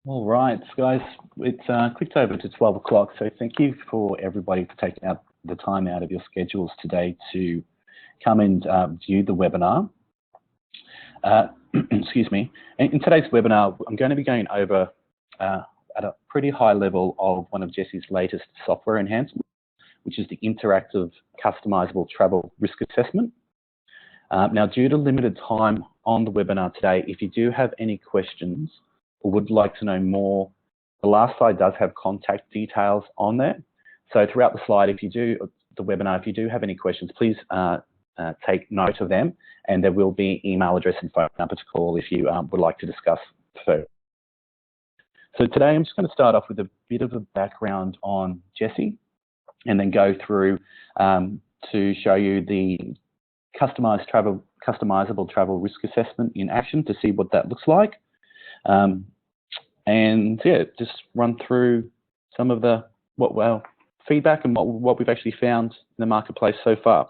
All right, guys, it's clicked over to 12 o'clock, so thank you for everybody for taking out the time out of your schedules today to come and view the webinar. Excuse me. In today's webinar, I'm going to be going over at a pretty high level of one of JESI's latest software enhancements, which is the interactive customizable travel risk assessment. Now, due to limited time on the webinar today, if you do have any questions or would like to know more, the last slide does have contact details on there. So throughout the slide, if you do have any questions, please take note of them, and there will be email address and phone number to call if you would like to discuss further. So today I'm just going to start off with a bit of a background on JESI, and then go through to show you the customizable travel risk assessment in action to see what that looks like. And yeah, just run through some of the feedback and what we've actually found in the marketplace so far.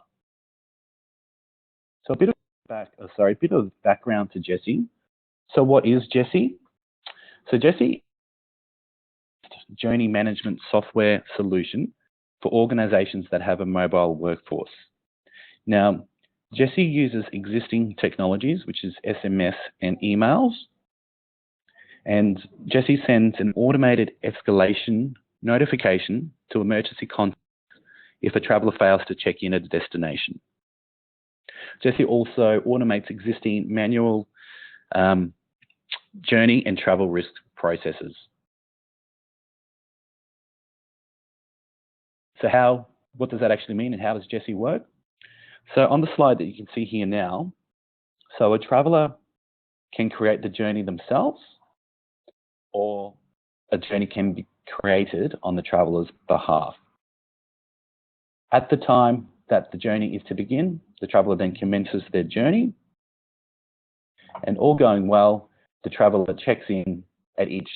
So a bit of background to JESI. So what is JESI? So JESI is a journey management software solution for organizations that have a mobile workforce. Now, JESI uses existing technologies, which is SMS and emails, and JESI sends an automated escalation notification to emergency contacts if a traveller fails to check in at a destination. JESI also automates existing manual journey and travel risk processes. So what does that actually mean, and how does JESI work? So on the slide that you can see here now, so a traveller can create the journey themselves, or a journey can be created on the traveller's behalf. At the time that the journey is to begin, the traveller then commences their journey, and all going well, the traveller checks in at each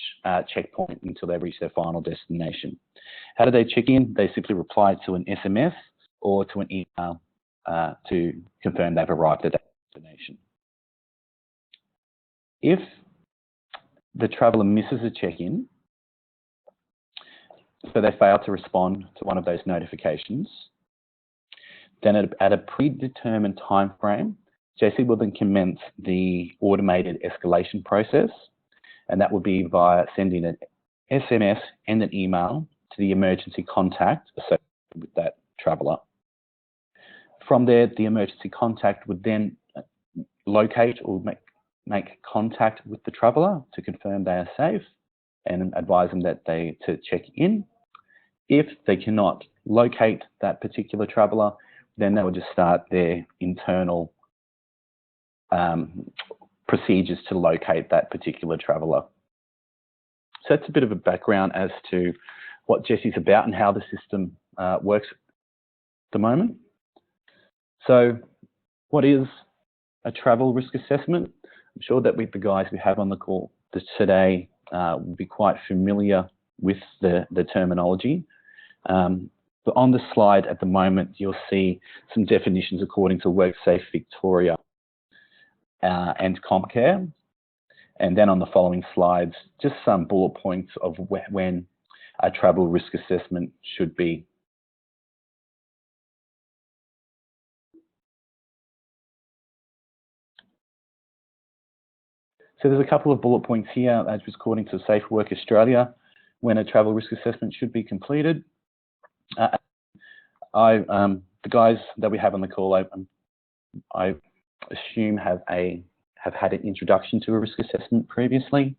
checkpoint until they reach their final destination. How do they check in? They simply reply to an SMS or to an email to confirm they've arrived at that destination. If the traveller misses a check-in, so they fail to respond to one of those notifications, then at a predetermined time frame, JESI will then commence the automated escalation process, and that will be via sending an SMS and an email to the emergency contact associated with that traveller. From there, the emergency contact would then locate or make contact with the traveller to confirm they are safe and advise them that to check in. If they cannot locate that particular traveller, then they will just start their internal procedures to locate that particular traveller. So that's a bit of a background as to what JESI is about and how the system works at the moment. So what is a travel risk assessment? I'm sure that with the guys we have on the call today will be quite familiar with the terminology. But on the slide at the moment, you'll see some definitions according to WorkSafe Victoria and CompCare. And then on the following slides, just some bullet points of when a travel risk assessment should be. So there's a couple of bullet points here, as was according to Safe Work Australia, when a travel risk assessment should be completed. The guys that we have on the call, I assume have had an introduction to a risk assessment previously,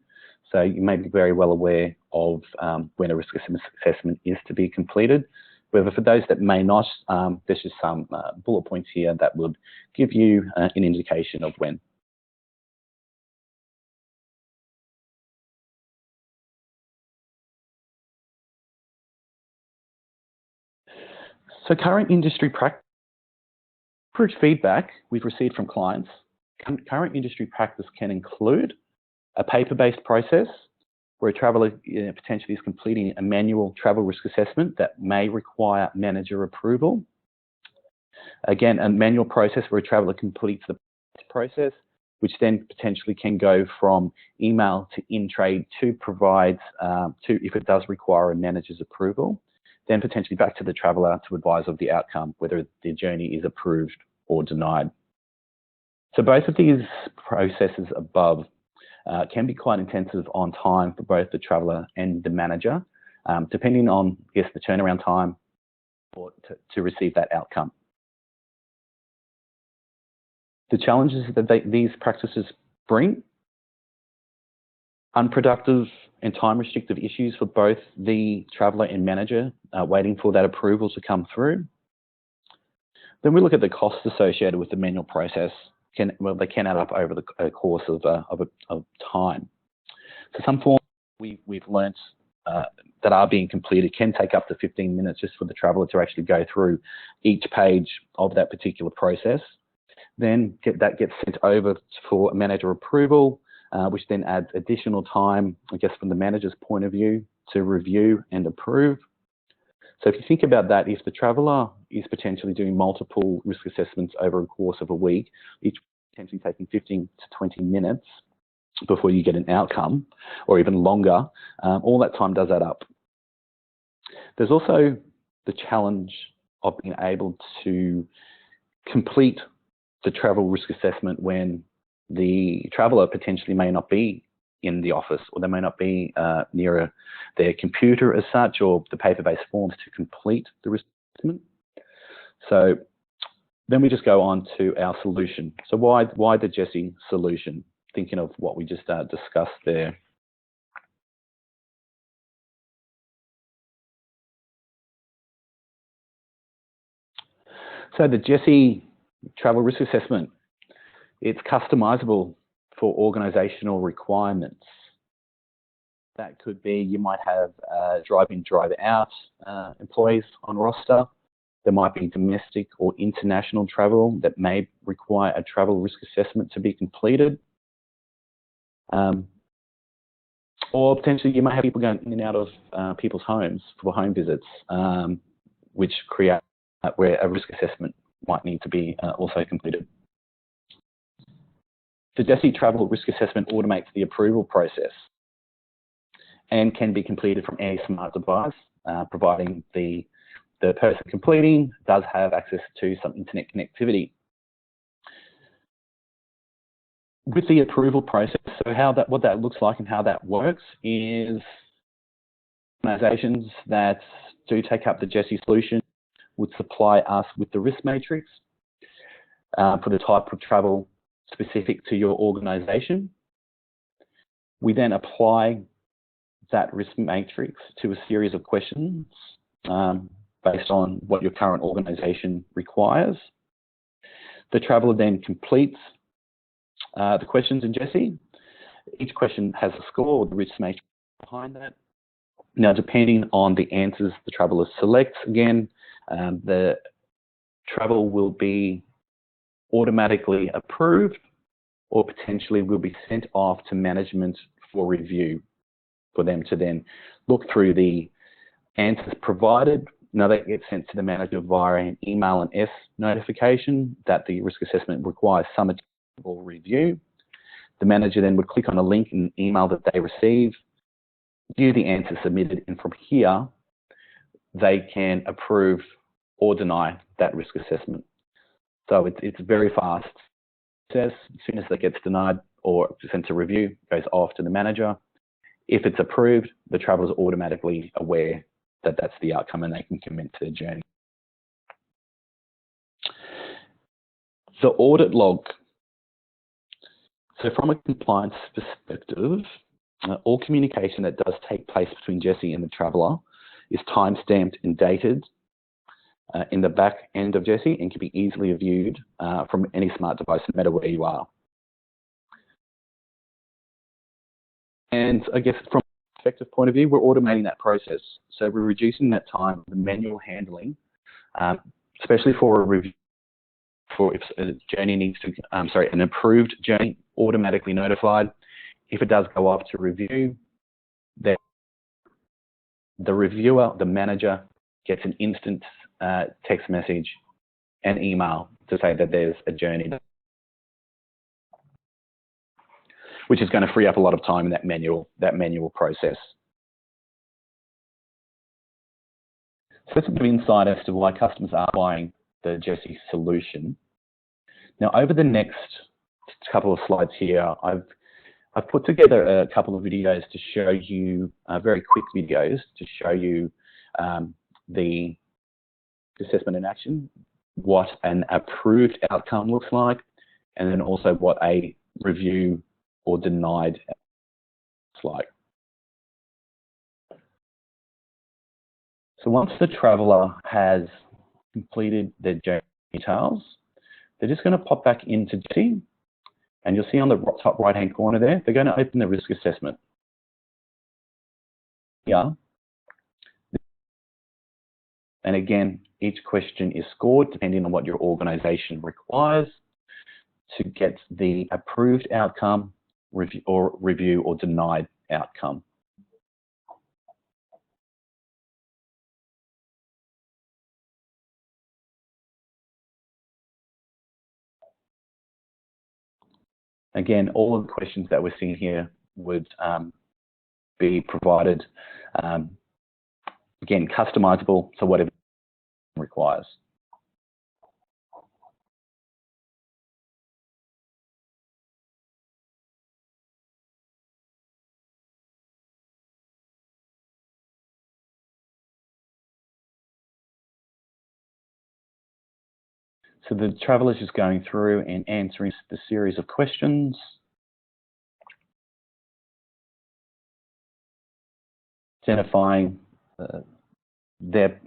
so you may be very well aware of when a risk assessment is to be completed. However, for those that may not, there's just some bullet points here that would give you an indication of when. So current industry practice, feedback we've received from clients, current industry practice can include a paper-based process where a traveller potentially is completing a manual travel risk assessment that may require manager approval. Again, a manual process where a traveller completes the process which then potentially can go from email to in-trade to provide, if it does require a manager's approval, then potentially back to the traveller to advise of the outcome, whether the journey is approved or denied. So both of these processes above can be quite intensive on time for both the traveller and the manager, depending on, I guess, the turnaround time to receive that outcome. The challenges that these practices bring: unproductive and time-restrictive issues for both the traveller and manager waiting for that approval to come through. Then we look at the costs associated with the manual process. They can add up over the course of time. So some forms we've learnt that are being completed can take up to 15 minutes just for the traveller to actually go through each page of that particular process. Then that gets sent over for a manager approval, which then adds additional time, I guess, from the manager's point of view to review and approve. So if you think about that, if the traveller is potentially doing multiple risk assessments over a course of a week, each potentially taking 15 to 20 minutes before you get an outcome, or even longer, all that time does add up. There's also the challenge of being able to complete the travel risk assessment when the traveller potentially may not be in the office, or they may not be near their computer as such, or the paper-based forms to complete the risk assessment. So then we just go on to our solution. So why the JESI solution? Thinking of what we just discussed there. So the JESI travel risk assessment, it's customizable for organizational requirements. That could be, you might have drive-in, drive-out employees on roster. There might be domestic or international travel that may require a travel risk assessment to be completed. Or potentially you may have people going in and out of people's homes for home visits, which create where a risk assessment might need to be also completed. The JESI travel risk assessment automates the approval process and can be completed from any smart device, providing the person completing does have access to some internet connectivity. With the approval process, so what that looks like and how that works is organisations that do take up the JESI solution would supply us with the risk matrix for the type of travel specific to your organisation. We then apply that risk matrix to a series of questions based on what your current organisation requires. The traveller then completes the questions in JESI. Each question has a score, the risk matrix behind that. Now, depending on the answers the traveller selects, again, the travel will be automatically approved or potentially will be sent off to management for review for them to then look through the answers provided. Now that gets sent to the manager via an email and S notification that the risk assessment requires some or review. The manager then would click on a link in the email that they receive, view the answer submitted, and from here they can approve or deny that risk assessment. So it's very fast process. As soon as that gets denied or sent to review, it goes off to the manager. If it's approved, the traveller is automatically aware that that's the outcome and they can commence their journey. The audit log. So from a compliance perspective, all communication that does take place between JESI and the traveller is time-stamped and dated in the back end of JESI and can be easily viewed from any smart device, no matter where you are. And I guess from a perspective point of view, we're automating that process. So we're reducing that time, the manual handling, especially for a review, for if a journey needs to, an approved journey, automatically notified. If it does go off to review, then the reviewer, the manager, gets an instant text message and email to say that there's a journey. which is going to free up a lot of time in that manual process. So that's a bit of insight as to why customers are buying the JESI solution. Now, over the next couple of slides here, I've put together a couple of videos to show you, very quick videos to show you the assessment in action, what an approved outcome looks like, and then also what a review or denied looks like. So once the traveller has completed their journey details, they're just going to pop back into JESI, and you'll see on the top right-hand corner there, they're going to open the risk assessment. Here, and again, each question is scored depending on what your organisation requires to get the approved outcome, review or denied outcome. Again, all of the questions that we're seeing here would be provided, again, customizable, so whatever it requires. So the traveller is just going through and answering the series of questions. Identifying their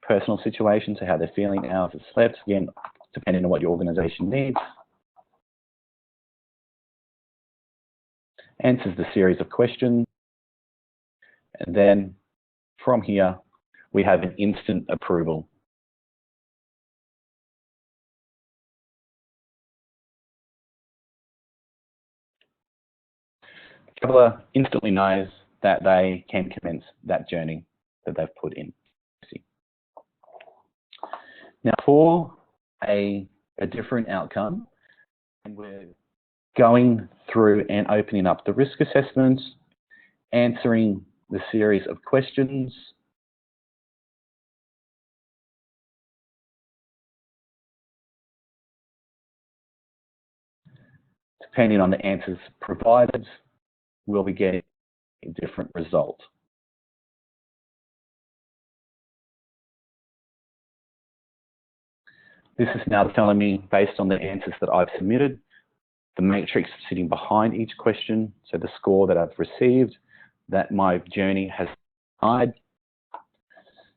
personal situation, so how they're feeling, hours of slept, again, depending on what your organisation needs. Answers the series of questions. And then from here, we have an instant approval. The traveller instantly knows that they can commence that journey that they've put in. Now, for a different outcome, we're going through and opening up the risk assessments, answering the series of questions, depending on the answers provided, we'll be getting a different result. This is now telling me, based on the answers that I've submitted, the matrix sitting behind each question, so the score that I've received, that my journey has died.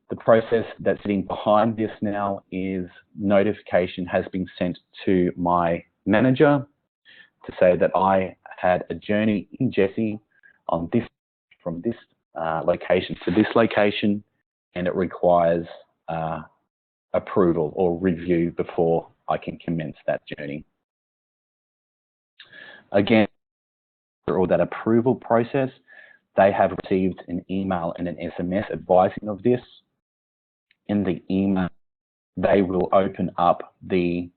The process that's sitting behind this now is notification has been sent to my manager to say that I had a journey in JESI on this, from this location to this location, and it requires approval or review before I can commence that journey. Again, through that approval process, they have received an email and an SMS advising of this. In the email, they will open up the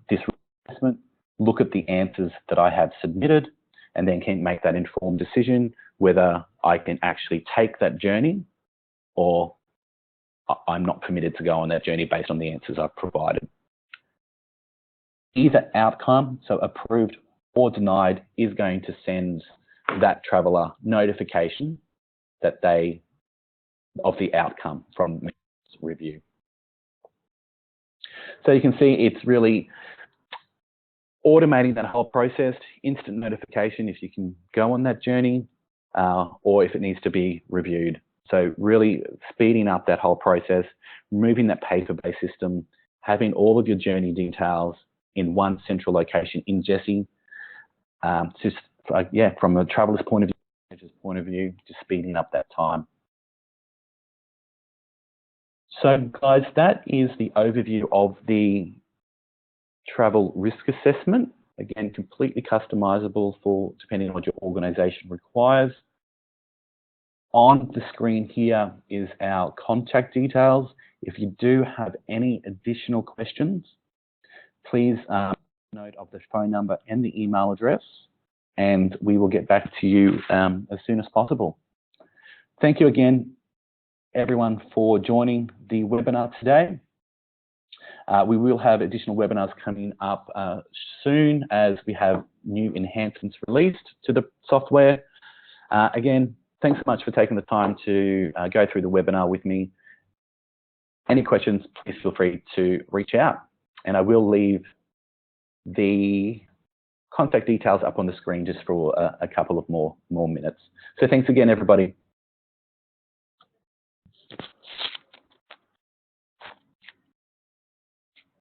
this assessment, look at the answers that I have submitted, and then can make that informed decision whether I can actually take that journey or I'm not permitted to go on that journey based on the answers I've provided. Either outcome, so approved or denied, is going to send that traveller notification that of the outcome from review. So you can see it's really automating that whole process, instant notification if you can go on that journey or if it needs to be reviewed. So really speeding up that whole process, removing that paper-based system, having all of your journey details in one central location in JESI. Just yeah, from a traveller's point of view, just speeding up that time. So guys, that is the overview of the travel risk assessment. Again, completely customizable for depending on what your organisation requires. On the screen here is our contact details. If you do have any additional questions, please note of the phone number and the email address, and we will get back to you as soon as possible. Thank you again, everyone, for joining the webinar today. We will have additional webinars coming up soon as we have new enhancements released to the software. Again, thanks so much for taking the time to go through the webinar with me. Any questions, please feel free to reach out, and I will leave the contact details up on the screen just for a couple of more minutes. So thanks again, everybody.